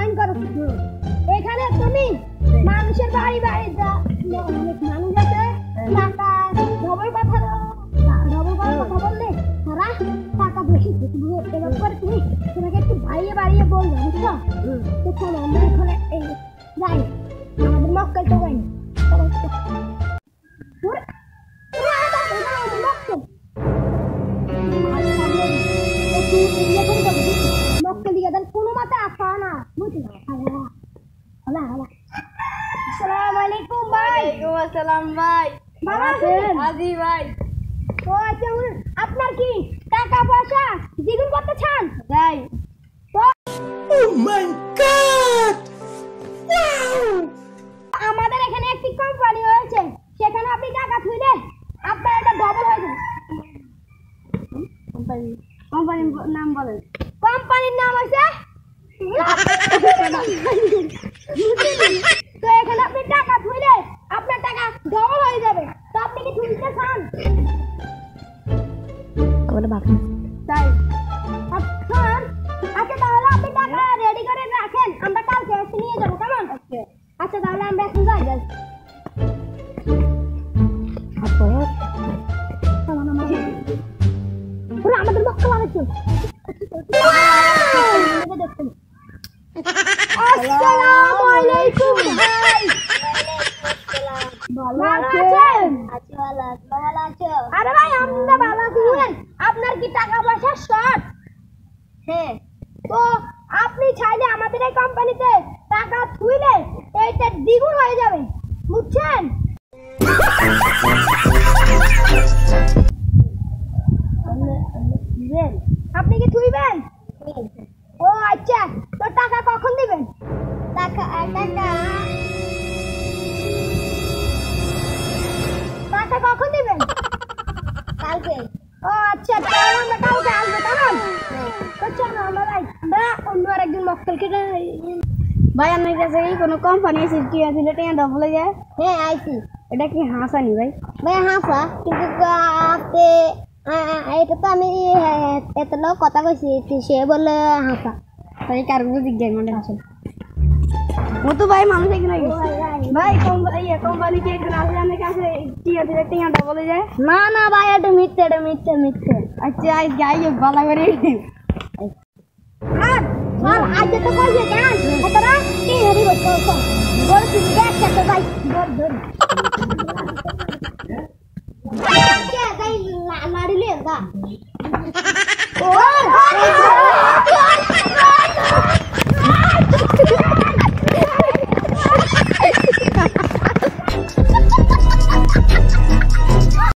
Join করো এখানে তুমি মানুষের বাড়ি বাড়ি অনেক মানুষ আছে টাকা ডবল কথা বললে তারা টাকা বেশি এবার পরে তুমি তোমাকে একটু বাড়িয়ে বলবে বুঝছো তো চলো আমরা এখানে যাই আমাদের মক্কেল তো যাই মক্কেল দিকে দেন কোনো মাথা আসা না বুঝলি আসসালামু আলাইকুম ভাই। ওয়ালাইকুম আসসালাম ভাই। ভালো আছেন? আজি ভাই। ও আচ্ছা আপনার কি টাকা পয়সা দ্বিগুণ করতে চান? ভাই ও মাই গড আমাদের এখানে একটি কোম্পানি হয়েছে সেখানে আপনি টাকা থুইলে আপনার এটা ডবল হয়ে যাবে। কোম্পানির নাম বলেন। কোম্পানির নাম আছে তো এখানে আপনি টাকা থুইলে আপনার টাকা ডবল হয়ে যাবে। তো আপনি কি থুইতে চান? তাই আচ্ছা তাহলে আপনি টাকা রেডি করে রাখেন আমরা কালকে এসে নিয়ে যাবো কেমন? আচ্ছা তাহলে আমরা এখন যাই আমাদের মক্কেল আনেছে। আসসালামু আলাইকুম ভাই। ভালো আছেন? আরে ভাই আমরা ভালো আছি। আপনার কি টাকা পয়সা শর্ট? হ্যাঁ। তো আপনি চাইলে আমাদের এই কোম্পানিতে টাকা থুইলে এইটা দ্বিগুণ হয়ে যাবে বুঝছেন? আপনি কি থুইবেন? ও আচ্ছা তো টাকা কখন দিবেন? টাকা কখন দিবেন? কালকে। ও আচ্ছা তাহলে আমরা কালকে আসবো কেমন? তো চলো আমরা অন্য আরেকদিন মক্কেলকে ভাই আপনার কাছে কি কোনো কোম্পানি আছে টিয়া দিলে টিয়া ডবল হয়ে যায়? হ্যাঁ আইছি। এটা কি হাসানি ভাই? ভাই হাসা কিন্তু আপনি এটা তো আমি এত লোক কথা কইছি সে বলে হাসা ভাই কার বুঝিক যায় মনে আসে ও তো ভাই মানুষ এখানে ভাই কোম্পানি কি একজন আসলে আপনার কাছে টিয়া দিলে টিয়া ডবল হয়ে যায়? না না ভাই এটা মিথ্যে আচ্ছা আজ যাই হোক ভালো করে আর আজ তো কইছে কেন এতরা কি হরি বলছো বড় তুমি একসাথে ভাই ধর কে গাই লাড়িলে দা ও